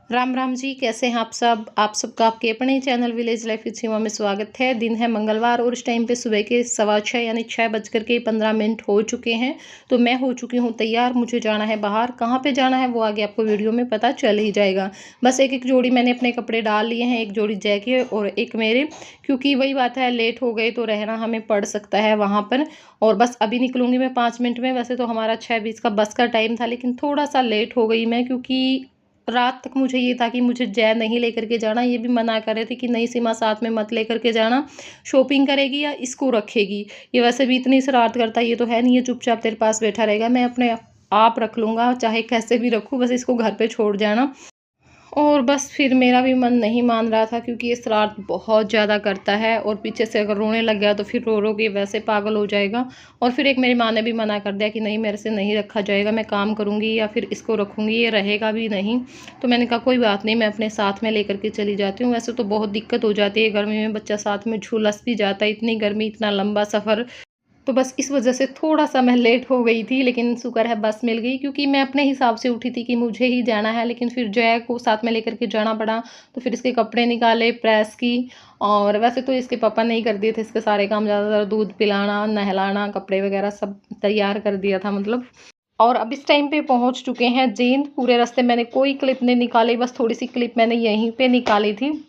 राम राम जी, कैसे हैं आप सब। आप सबका आपके अपने चैनल विलेज लाइफ विद सीमा में स्वागत है। दिन है मंगलवार और इस टाइम पे सुबह के 6:15 यानी 6:15 हो चुके हैं। तो मैं हो चुकी हूँ तैयार। मुझे जाना है बाहर। कहाँ पे जाना है वो आगे आपको वीडियो में पता चल ही जाएगा। बस एक एक जोड़ी मैंने अपने कपड़े डाल लिए हैं, एक जोड़ी जय के और एक मेरे, क्योंकि वही बात है, लेट हो गए तो रहना हमें पड़ सकता है वहाँ पर। और बस अभी निकलूंगी मैं 5 मिनट में। वैसे तो हमारा 6:20 का बस का टाइम था, लेकिन थोड़ा सा लेट हो गई मैं, क्योंकि रात तक मुझे ये था कि मुझे जय नहीं लेकर के जाना। ये भी मना कर रहे थे कि नहीं सीमा, साथ में मत लेकर के जाना, शॉपिंग करेगी या इसको रखेगी। ये वैसे भी इतनी शरारत करता है, ये तो है नहीं, ये चुपचाप तेरे पास बैठा रहेगा। मैं अपने आप रख लूँगा, चाहे कैसे भी रखूँ, बस इसको घर पे छोड़ जाना। और बस फिर मेरा भी मन नहीं मान रहा था, क्योंकि ये शरारत बहुत ज़्यादा करता है और पीछे से अगर रोने लग गया तो फिर रो रो के वैसे पागल हो जाएगा। और फिर एक मेरी माँ ने भी मना कर दिया कि नहीं, मेरे से नहीं रखा जाएगा, मैं काम करूँगी या फिर इसको रखूँगी, ये रहेगा भी नहीं। तो मैंने कहा कोई बात नहीं, मैं अपने साथ में लेकर के चली जाती हूँ। वैसे तो बहुत दिक्कत हो जाती है गर्मी में, बच्चा साथ में झुलस भी जाता है, इतनी गर्मी, इतना लंबा सफ़र। तो बस इस वज़ह से थोड़ा-सा मैं लेट हो गई थी, लेकिन शुक्र है बस मिल गई, क्योंकि मैं अपने हिसाब से उठी थी कि मुझे ही जाना है, लेकिन फिर जय को साथ में लेकर के जाना पड़ा। तो फिर इसके कपड़े निकाले, प्रेस की। और वैसे तो इसके पापा नहीं कर दिए थे इसके सारे काम, ज़्यादातर दूध पिलाना, नहलाना, कपड़े वग़ैरह सब तैयार कर दिया था मतलब। और अब इस टाइम पे पहुँच चुके हैं जींद। पूरे रास्ते मैंने कोई क्लिप नहीं निकाली, बस थोड़ी-सी क्लिप मैंने यहीं पे निकाली थी।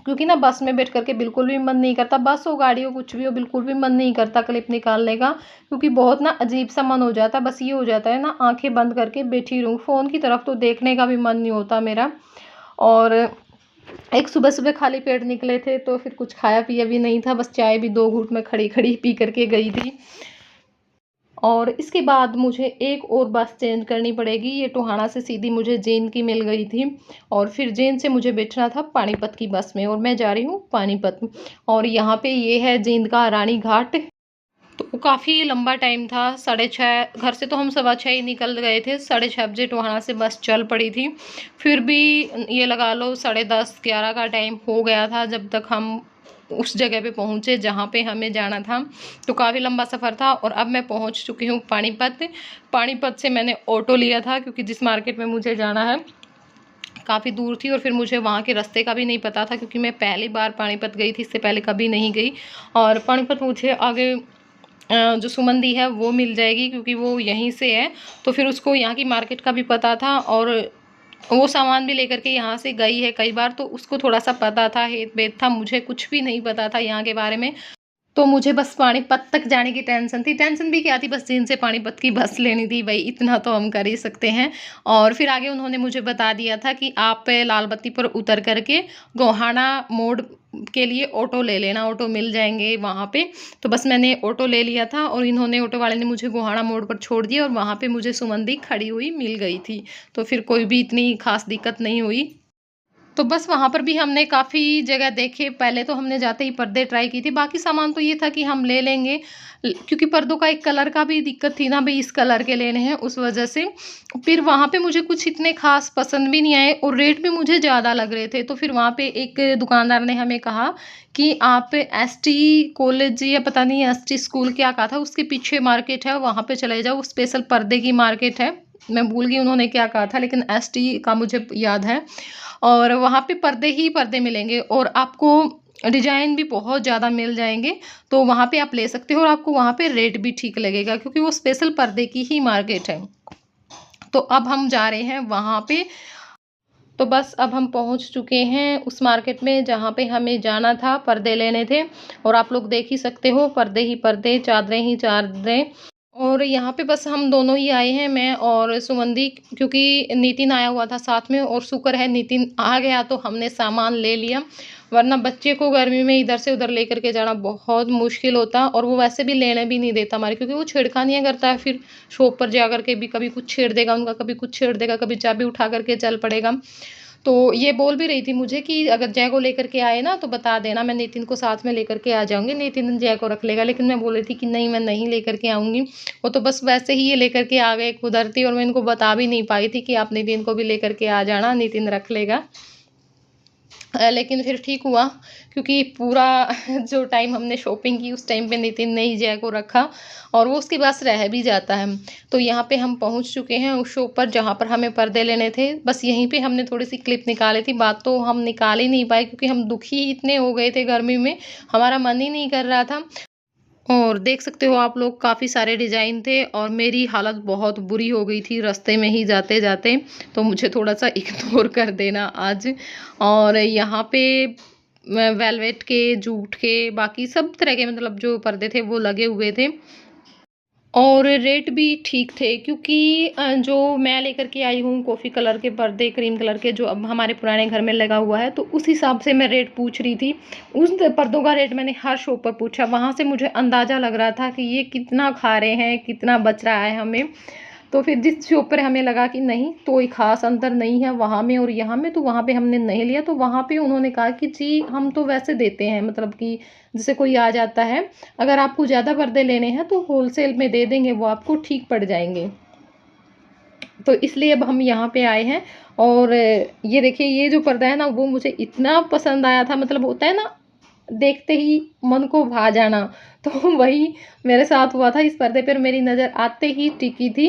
क्योंकि ना बस में बैठ कर के बिल्कुल भी मन नहीं करता, बस हो गाड़ी हो कुछ भी हो, बिल्कुल भी मन नहीं करता क्लिप निकालने का, क्योंकि बहुत ना अजीब सा मन हो जाता है। बस ये हो जाता है ना, आंखें बंद करके बैठी रहूं, फ़ोन की तरफ तो देखने का भी मन नहीं होता मेरा। और एक सुबह सुबह खाली पेट निकले थे, तो फिर कुछ खाया पिया भी नहीं था, बस चाय भी 2 घूंट में खड़ी खड़ी पी करके गई थी। और इसके बाद मुझे एक और बस चेंज करनी पड़ेगी। ये टोहाना से सीधी मुझे जींद की मिल गई थी, और फिर जींद से मुझे बैठना था पानीपत की बस में, और मैं जा रही हूँ पानीपत। और यहाँ पे ये है जींद का रानी घाट। तो काफ़ी लंबा टाइम था, 6:30। घर से तो हम 6:15 ही निकल गए थे, 6:30 बजे टोहाना से बस चल पड़ी थी। फिर भी ये लगा लो 10:30-11 का टाइम हो गया था जब तक हम उस जगह पे पहुँचे जहाँ पे हमें जाना था। तो काफ़ी लंबा सफ़र था, और अब मैं पहुँच चुकी हूँ पानीपत। पानीपत से मैंने ऑटो लिया था, क्योंकि जिस मार्केट में मुझे जाना है काफ़ी दूर थी, और फिर मुझे वहाँ के रास्ते का भी नहीं पता था, क्योंकि मैं पहली बार पानीपत गई थी, इससे पहले कभी नहीं गई। और पानीपत मुझे आगे जो सुमन दी है वो मिल जाएगी, क्योंकि वो यहीं से है। तो फिर उसको यहाँ की मार्केट का भी पता था, और वो सामान भी लेकर के यहाँ से गई है कई बार, तो उसको थोड़ा सा पता था, हेत वेत था। मुझे कुछ भी नहीं पता था यहाँ के बारे में। तो मुझे बस पानीपत तक जाने की टेंशन थी। टेंशन भी क्या थी, बस जींद से पानीपत की बस लेनी थी, भाई इतना तो हम कर ही सकते हैं। और फिर आगे उन्होंने मुझे बता दिया था कि आप लाल बत्ती पर उतर करके गोहाना मोड़ के लिए ऑटो ले लेना, ऑटो मिल जाएंगे वहाँ पे। तो बस मैंने ऑटो ले लिया था, और इन्होंने, ऑटो वाले ने मुझे गोहाना मोड़ पर छोड़ दिया, और वहाँ पे मुझे सुमंदी खड़ी हुई मिल गई थी। तो फिर कोई भी इतनी खास दिक्कत नहीं हुई। तो बस वहाँ पर भी हमने काफ़ी जगह देखे। पहले तो हमने जाते ही पर्दे ट्राई की थी, बाकी सामान तो ये था कि हम ले लेंगे, क्योंकि पर्दों का एक कलर का भी दिक्कत थी ना, भाई इस कलर के लेने हैं, उस वजह से। फिर वहाँ पे मुझे कुछ इतने खास पसंद भी नहीं आए, और रेट भी मुझे ज़्यादा लग रहे थे। तो फिर वहाँ पे एक दुकानदार ने हमें कहा कि आप एसटी कॉलेज या पता नहीं एसटी स्कूल क्या कहा था, उसके पीछे मार्केट है, वहाँ पे चले जाओ, स्पेशल पर्दे की मार्केट है। मैं भूल गई उन्होंने क्या कहा था, लेकिन एसटी का मुझे याद है। और वहाँ पे पर्दे ही पर्दे मिलेंगे, और आपको डिज़ाइन भी बहुत ज़्यादा मिल जाएँगे। तो वहाँ पे आप ले सकते हो, और आपको वहाँ पे रेट भी ठीक लगेगा, क्योंकि वो स्पेशल पर्दे की ही मार्केट है। तो अब हम जा रहे हैं वहाँ पे। तो बस अब हम पहुँच चुके हैं उस मार्केट में जहाँ पे हमें जाना था, पर्दे लेने थे। और आप लोग देख ही सकते हो, पर्दे ही पर्दे, चादरें ही चादरें। और यहाँ पे बस हम दोनों ही आए हैं, मैं और सुमंदी, क्योंकि नितिन आया हुआ था साथ में, और शुक्र है नितिन आ गया तो हमने सामान ले लिया। वरना बच्चे को गर्मी में इधर से उधर लेकर के जाना बहुत मुश्किल होता, और वो वैसे भी लेने भी नहीं देता हमारे, क्योंकि वो छेड़खानियाँ करता है। फिर शॉप पर जा कर के भी कभी कुछ छेड़ देगा उनका, कभी कुछ छेड़ देगा, कभी चाबी उठा करके चल पड़ेगा। तो ये बोल भी रही थी मुझे कि अगर जय को लेकर के आए ना तो बता देना, मैं नितिन को साथ में लेकर के आ जाऊँगी, नितिन जय को रख लेगा। लेकिन मैं बोल रही थी कि नहीं, मैं नहीं लेकर के आऊँगी। वो तो बस वैसे ही ये लेकर के आ गए कुदरती, और मैं इनको बता भी नहीं पाई थी कि आप नितिन को भी लेकर के आ जाना, नितिन रख लेगा। लेकिन फिर ठीक हुआ, क्योंकि पूरा जो टाइम हमने शॉपिंग की उस टाइम पे नितिन ने ही जय को रखा और वो उसके पास रह भी जाता है। तो यहाँ पे हम पहुँच चुके हैं उस शॉप पर जहाँ पर हमें पर्दे लेने थे। बस यहीं पे हमने थोड़ी-सी क्लिप निकाली थी, बात तो हम निकाल ही नहीं पाए क्योंकि हम दुखी ही इतने हो गए थे गर्मी में, हमारा मन ही नहीं कर रहा था। और देख सकते हो आप लोग, काफ़ी सारे डिज़ाइन थे और मेरी हालत बहुत बुरी हो गई थी रास्ते में ही जाते-जाते, तो मुझे थोड़ा-सा इग्नोर कर देना आज। और यहाँ पे वेलवेट के, जूट के, बाकी सब तरह के मतलब जो पर्दे थे वो लगे हुए थे और रेट भी ठीक थे, क्योंकि जो मैं लेकर के आई हूँ कॉफ़ी कलर के पर्दे, क्रीम कलर के, जो अब हमारे पुराने घर में लगा हुआ है, तो उस हिसाब से मैं रेट पूछ रही थी। उन पर्दों का रेट मैंने हर शॉप पर पूछा, वहाँ से मुझे अंदाज़ा लग रहा था कि ये कितना खा रहे हैं, कितना बच रहा है हमें। तो फिर जिस शॉप पर हमें लगा कि नहीं, कोई ख़ास अंतर नहीं है वहाँ में और यहाँ में, तो वहाँ पे हमने नहीं लिया। तो वहाँ पे उन्होंने कहा कि जी हम तो वैसे देते हैं, मतलब कि जैसे कोई आ जाता है, अगर आपको ज़्यादा पर्दे लेने हैं तो होलसेल में दे देंगे, वो आपको ठीक पड़ जाएँगे। तो इसलिए अब हम यहाँ पे आए हैं और ये देखिए, ये जो पर्दा है ना, वो मुझे इतना पसंद आया था, मतलब होता है ना, देखते ही मन को भा जाना। तो वही मेरे साथ हुआ था, इस पर्दे पर मेरी नज़र आते ही टिकी थी।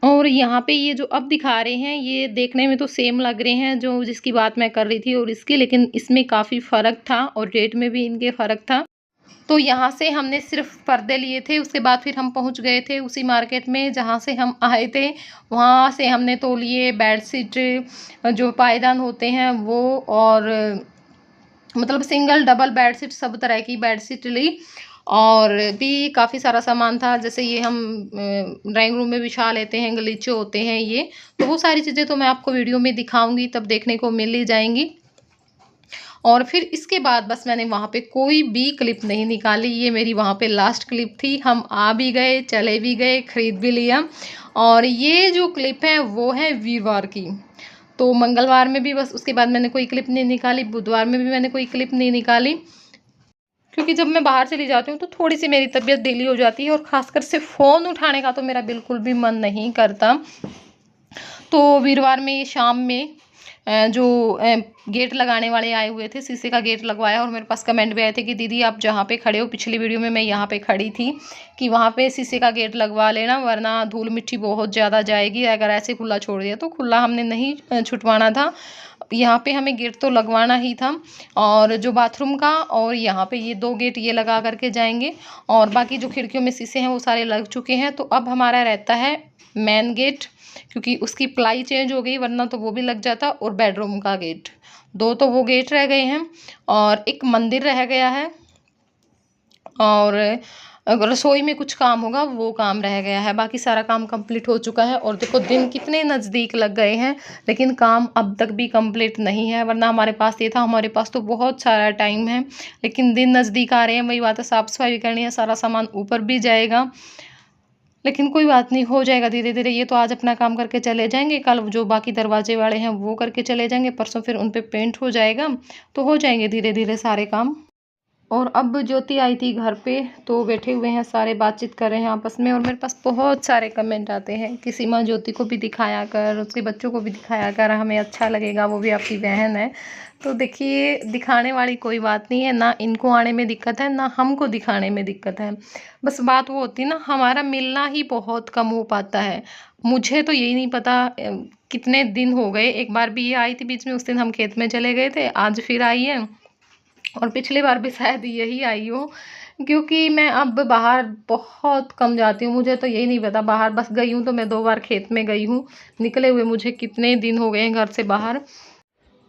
और यहाँ पे ये जो अब दिखा रहे हैं, ये देखने में तो सेम लग रहे हैं जो जिसकी बात मैं कर रही थी और इसकी, लेकिन इसमें काफ़ी फ़र्क था और रेट में भी इनके फ़र्क था। तो यहाँ से हमने सिर्फ़ पर्दे लिए थे, उसके बाद फिर हम पहुँच गए थे उसी मार्केट में जहाँ से हम आए थे। वहाँ से हमने तो लिए बेडशीट, जो पायदान होते हैं वो, और मतलब सिंगल डबल बेडशीट, सब तरह की बेडशीट ली और भी काफ़ी सारा सामान था। जैसे ये हम ड्राइंग रूम में बिछा लेते हैं, गलीचे होते हैं ये, तो वो सारी चीज़ें तो मैं आपको वीडियो में दिखाऊंगी, तब देखने को मिल ही जाएंगी। और फिर इसके बाद बस मैंने वहाँ पे कोई भी क्लिप नहीं निकाली, ये मेरी वहाँ पे लास्ट क्लिप थी। हम आ भी गए, चले भी गए, खरीद भी लिया। और ये जो क्लिप है वो है वीरवार की। तो मंगलवार में भी बस उसके बाद मैंने कोई क्लिप नहीं निकाली, बुधवार में भी मैंने कोई क्लिप नहीं निकाली, क्योंकि जब मैं बाहर चली जाती हूँ तो थोड़ी-सी मेरी तबीयत ढीली हो जाती है और ख़ासकर से फ़ोन उठाने का तो मेरा बिल्कुल भी मन नहीं करता। तो वीरवार में शाम में जो गेट लगाने वाले आए हुए थे, शीशे का गेट लगवाया और मेरे पास कमेंट भी आए थे कि दीदी आप जहाँ पे खड़े हो, पिछली वीडियो में मैं यहाँ पे खड़ी थी, कि वहाँ पे शीशे का गेट लगवा लेना वरना धूल मिट्टी बहुत ज़्यादा जाएगी, अगर ऐसे खुला छोड़ दिया। तो खुला हमने नहीं छुटवाना था, यहाँ पे हमें गेट तो लगवाना ही था। और जो बाथरूम का और यहाँ पे ये 2 गेट ये लगा करके जाएंगे और बाकी जो खिड़कियों में शीशे हैं वो सारे लग चुके हैं। तो अब हमारा रहता है मेन गेट, क्योंकि उसकी प्लाई चेंज हो गई, वरना तो वो भी लग जाता। और बेडरूम का गेट, 2 तो वो गेट रह गए हैं और एक मंदिर रह गया है और अगर रसोई में कुछ काम होगा वो काम रह गया है, बाकी सारा काम कंप्लीट हो चुका है। और देखो दिन कितने नज़दीक लग गए हैं, लेकिन काम अब तक भी कंप्लीट नहीं है, वरना हमारे पास ये था, हमारे पास तो बहुत सारा टाइम है, लेकिन दिन नज़दीक आ रहे हैं। वही बात है, साफ़ सफाई भी करनी है, सारा सामान ऊपर भी जाएगा, लेकिन कोई बात नहीं, हो जाएगा धीरे-धीरे। ये तो आज अपना काम करके चले जाएँगे, कल जो बाकी दरवाजे वाले हैं वो करके चले जाएँगे, परसों फिर उन पे पेंट हो जाएगा, तो हो जाएँगे धीरे-धीरे सारे काम। और अब ज्योति आई थी घर पे, तो बैठे हुए हैं सारे, बातचीत कर रहे हैं आपस में और मेरे पास बहुत सारे कमेंट आते हैं कि सीमा ज्योति को भी दिखाया कर, उसके बच्चों को भी दिखाया कर, हमें अच्छा लगेगा, वो भी आपकी बहन है। तो देखिए, दिखाने वाली कोई बात नहीं है, ना इनको आने में दिक्कत है, ना हमको दिखाने में दिक्कत है। बस बात वो होती है ना, हमारा मिलना ही बहुत कम हो पाता है। मुझे तो यही नहीं पता कितने दिन हो गए, एक बार भी ये आई थी बीच में, उस दिन हम खेत में चले गए थे, आज फिर आई है और पिछली बार भी शायद यही आई हो, क्योंकि मैं अब बाहर बहुत कम जाती हूँ। मुझे तो यही नहीं पता, बाहर बस गई हूँ तो मैं 2 बार खेत में गई हूँ, निकले हुए मुझे कितने दिन हो गए हैं घर से बाहर।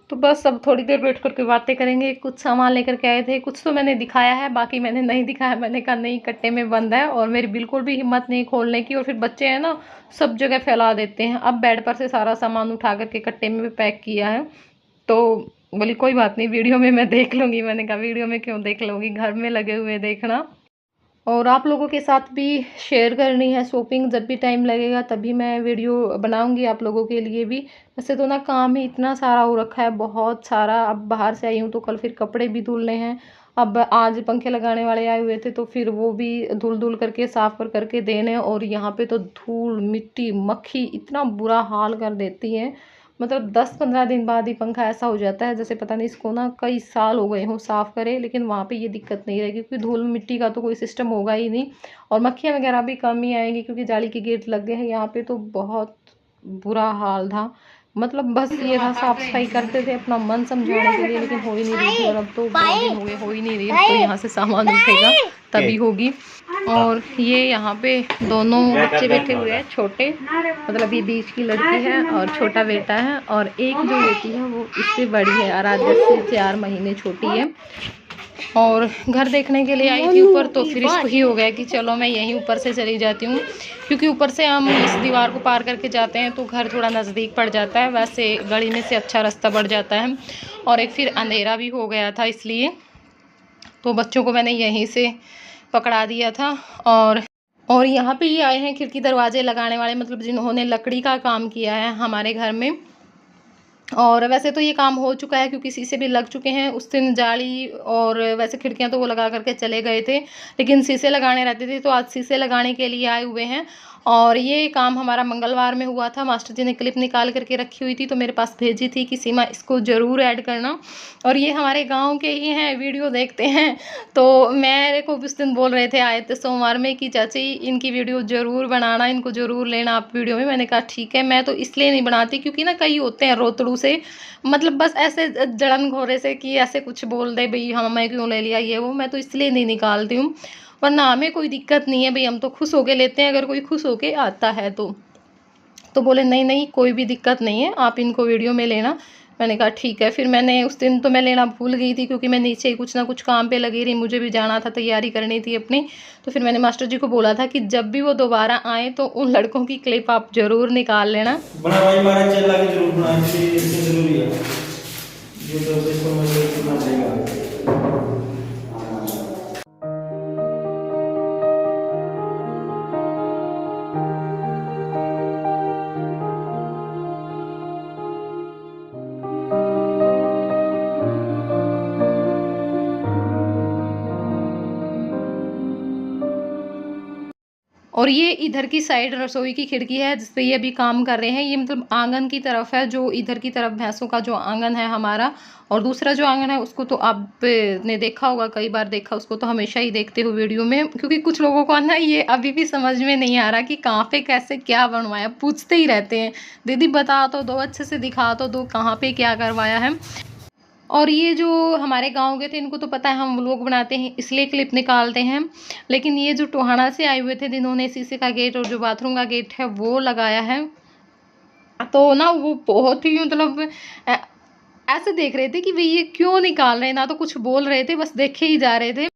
तो बस अब थोड़ी देर बैठ कर के बातें करेंगे। कुछ सामान लेकर के आए थे, कुछ तो मैंने दिखाया है, बाकी मैंने नहीं दिखाया। मैंने कहा नहीं, कट्टे में बंद है और मेरी बिल्कुल भी हिम्मत नहीं खोलने की, और फिर बच्चे हैं ना, सब जगह फैला देते हैं। अब बेड पर से सारा सामान उठा करके कट्टे में भी पैक किया है, तो बोली कोई बात नहीं, वीडियो में मैं देख लूँगी। मैंने कहा वीडियो में क्यों देख लूँगी, घर में लगे हुए देखना। और आप लोगों के साथ भी शेयर करनी है शॉपिंग, जब भी टाइम लगेगा तभी मैं वीडियो बनाऊंगी आप लोगों के लिए भी। वैसे तो ना काम ही इतना सारा हो रखा है, बहुत सारा। अब बाहर से आई हूँ तो कल फिर कपड़े भी धुलने हैं। अब आज पंखे लगाने वाले आए हुए थे तो फिर वो भी धुल धुल करके साफ कर करके देने। और यहाँ पे तो धूल मिट्टी मक्खी इतना बुरा हाल कर देती है, मतलब 10-15 दिन बाद ही पंखा ऐसा हो जाता है जैसे पता नहीं इसको ना कई साल हो गए हों साफ़ करे, लेकिन वहाँ पे ये दिक्कत नहीं रहेगी क्योंकि धूल मिट्टी का तो कोई सिस्टम होगा ही नहीं। और मक्खियाँ वगैरह भी कम ही आएंगी क्योंकि जाली के गेट लग गए हैं यहाँ पे, तो बहुत बुरा हाल था। मतलब बस ये था, साफ सफाई करते थे अपना मन समझाने के लिए, लेकिन हो ही नहीं रही थी। और अब तो बहुत दिन हो गए हो ही नहीं रही, तो यहाँ से सामान उठेगा तभी होगी। और ये यहाँ पे दोनों बच्चे बैठे हुए हैं छोटे, मतलब ये बीच की लड़की है और छोटा बेटा है, और एक जो बेटी है वो इससे बड़ी है, आराध्या से 4 महीने छोटी है। और घर देखने के लिए आई थी ऊपर, तो फिर इसको ही हो गया कि चलो मैं यहीं ऊपर से चली जाती हूँ, क्योंकि ऊपर से हम इस दीवार को पार करके जाते हैं तो घर थोड़ा नज़दीक पड़ जाता है, वैसे गली में से अच्छा रास्ता बढ़ जाता है। और एक फिर अंधेरा भी हो गया था, इसलिए तो बच्चों को मैंने यहीं से पकड़ा दिया था। और यहाँ पे ये आए हैं खिड़की दरवाजे लगाने वाले, मतलब जिन्होंने लकड़ी का काम किया है हमारे घर में। और वैसे तो ये काम हो चुका है क्योंकि शीशे भी लग चुके हैं। उस दिन जाली और वैसे खिड़कियां तो वो लगा करके चले गए थे, लेकिन शीशे लगाने रहते थे, तो आज शीशे लगाने के लिए आए हुए हैं। और ये काम हमारा मंगलवार में हुआ था। मास्टर जी ने क्लिप निकाल करके रखी हुई थी, तो मेरे पास भेजी थी कि सीमा इसको ज़रूर ऐड करना। और ये हमारे गांव के ही हैं, वीडियो देखते हैं, तो मेरे को उस दिन बोल रहे थे आए थे सोमवार में कि चाची इनकी वीडियो ज़रूर बनाना, इनको ज़रूर लेना आप वीडियो में। मैंने कहा ठीक है। मैं तो इसलिए नहीं बनाती क्योंकि ना कई होते हैं रोतड़ू से, मतलब बस ऐसे जलन घोरे से कि ऐसे कुछ बोल दे भाई हमें क्यों ले लिया ये वो, मैं तो इसलिए नहीं निकालती हूँ। वरना हमें कोई दिक्कत नहीं है भाई, हम तो खुश होके लेते हैं अगर कोई खुश होके आता है तो बोले नहीं नहीं कोई भी दिक्कत नहीं है, आप इनको वीडियो में लेना। मैंने कहा ठीक है। फिर मैंने उस दिन तो मैं लेना भूल गई थी क्योंकि मैं नीचे ही कुछ ना कुछ काम पे लगी रही, मुझे भी जाना था, तैयारी करनी थी अपनी। तो फिर मैंने मास्टर जी को बोला था कि जब भी वो दोबारा आए तो उन लड़कों की क्लिप आप ज़रूर निकाल लेना। और ये इधर की साइड रसोई की खिड़की है जिस पे ये अभी काम कर रहे हैं। ये मतलब आंगन की तरफ है, जो इधर की तरफ भैंसों का जो आंगन है हमारा। और दूसरा जो आंगन है उसको तो आपने देखा होगा, कई बार देखा उसको, तो हमेशा ही देखते हो वीडियो में, क्योंकि कुछ लोगों को ना ये अभी भी समझ में नहीं आ रहा कि कहाँ पे कैसे क्या बनवाया, पूछते ही रहते हैं दीदी बता तो दो, अच्छे से दिखा तो दो कहाँ पे क्या करवाया है। और ये जो हमारे गांव के थे इनको तो पता है हम लोग बनाते हैं इसलिए क्लिप निकालते हैं, लेकिन ये जो टोहाना से आए हुए थे जिन्होंने शीशे का गेट और जो बाथरूम का गेट है वो लगाया है, तो ना वो बहुत ही मतलब ऐसे देख रहे थे कि भाई ये क्यों निकाल रहे हैं, ना तो कुछ बोल रहे थे, बस देखे ही जा रहे थे।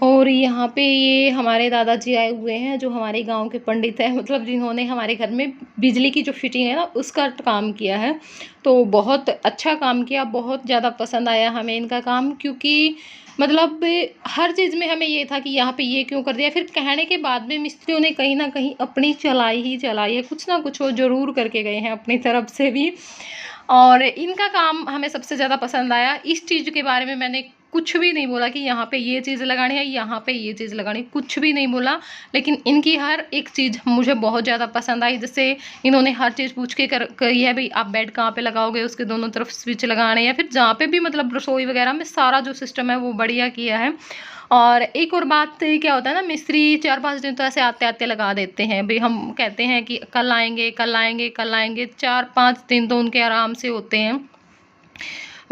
और यहाँ पे ये हमारे दादाजी आए हुए हैं जो हमारे गांव के पंडित हैं, मतलब जिन्होंने हमारे घर में बिजली की जो फिटिंग है ना उसका काम किया है। तो बहुत अच्छा काम किया, बहुत ज़्यादा पसंद आया हमें इनका काम, क्योंकि मतलब हर चीज़ में हमें ये था कि यहाँ पे ये क्यों कर दिया। फिर कहने के बाद में मिस्त्रियों ने कहीं ना कहीं अपनी चलाई ही चलाई है, कुछ ना कुछ वो ज़रूर करके गए हैं अपनी तरफ से भी। और इनका काम हमें सबसे ज़्यादा पसंद आया। इस चीज़ के बारे में मैंने कुछ भी नहीं बोला कि यहाँ पे ये चीज़ लगानी है, यहाँ पे ये चीज़ लगानी, कुछ भी नहीं बोला, लेकिन इनकी हर एक चीज़ मुझे बहुत ज़्यादा पसंद आई। जैसे इन्होंने हर चीज़ पूछ के करी है, भाई आप बेड कहाँ पे लगाओगे, उसके दोनों तरफ स्विच लगाने, या फिर जहाँ पे भी मतलब रसोई वगैरह में सारा जो सिस्टम है वो बढ़िया किया है। और एक और बात क्या होता है ना, मिस्त्री 4-5 दिन तो ऐसे आते आते लगा देते हैं, भाई हम कहते हैं कि कल आएंगे कल आएंगे कल आएंगे, 4-5 दिन तो उनके आराम से होते हैं,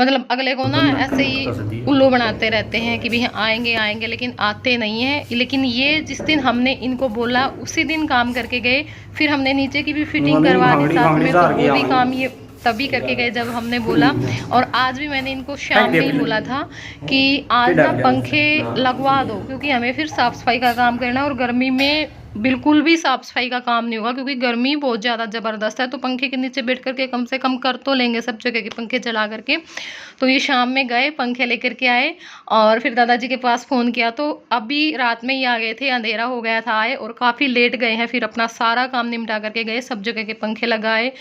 मतलब अगले को ना ऐसे ही उल्लू बनाते रहते हैं कि भैया आएंगे आएंगे, लेकिन आते नहीं हैं। लेकिन ये जिस दिन हमने इनको बोला उसी दिन काम करके गए। फिर हमने नीचे की भी फिटिंग करवा दी साथ में, तो वो भी काम ये तभी करके गए जब हमने बोला। और आज भी मैंने इनको शाम में ही बोला था कि आज ना पंखे लगवा दो, क्योंकि हमें फिर साफ़ सफाई का काम करना है, और गर्मी में बिल्कुल भी साफ़ सफाई का काम नहीं होगा क्योंकि गर्मी बहुत ज़्यादा ज़बरदस्त है। तो पंखे के नीचे बैठ करके कम से कम कर तो लेंगे सब जगह के पंखे चला करके। तो ये शाम में गए पंखे लेकर के आए, और फिर दादाजी के पास फ़ोन किया तो अभी रात में ही आ गए थे, अंधेरा हो गया था आए, और काफ़ी लेट गए हैं। फिर अपना सारा काम निपटा करके गए, सब जगह के पंखे लगाए,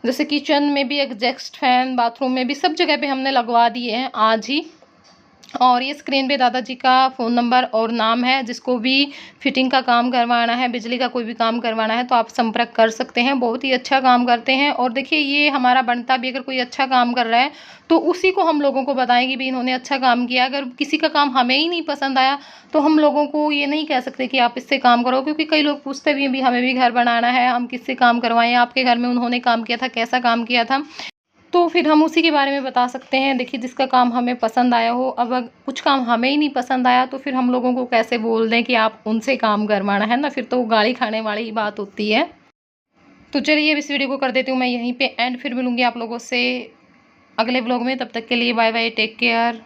जैसे किचन में भी एग्जॉस्ट फैन, बाथरूम में भी, सब जगह पे हमने लगवा दिए हैं आज ही। और ये स्क्रीन पे दादाजी का फ़ोन नंबर और नाम है। जिसको भी फिटिंग का काम करवाना है, बिजली का कोई भी काम करवाना है तो आप संपर्क कर सकते हैं। बहुत ही अच्छा काम करते हैं। और देखिए ये हमारा बनता भी, अगर कोई अच्छा काम कर रहा है तो उसी को हम लोगों को बताएं कि भी इन्होंने अच्छा काम किया। अगर किसी का काम हमें ही नहीं पसंद आया तो हम लोगों को ये नहीं कह सकते कि आप इससे काम करो, क्योंकि कई लोग पूछते भी हैं भी हमें भी घर बनाना है, हम किससे काम करवाएं, आपके घर में उन्होंने काम किया था, कैसा काम किया था, तो फिर हम उसी के बारे में बता सकते हैं। देखिए जिसका काम हमें पसंद आया हो, अब कुछ काम हमें ही नहीं पसंद आया तो फिर हम लोगों को कैसे बोल दें कि आप उनसे काम करवाना है ना, फिर तो गाली खाने वाली ही बात होती है। तो चलिए अब इस वीडियो को कर देती हूँ मैं यहीं पे एंड, फिर मिलूंगी आप लोगों से अगले व्लॉग में। तब तक के लिए बाय बाय, टेक केयर।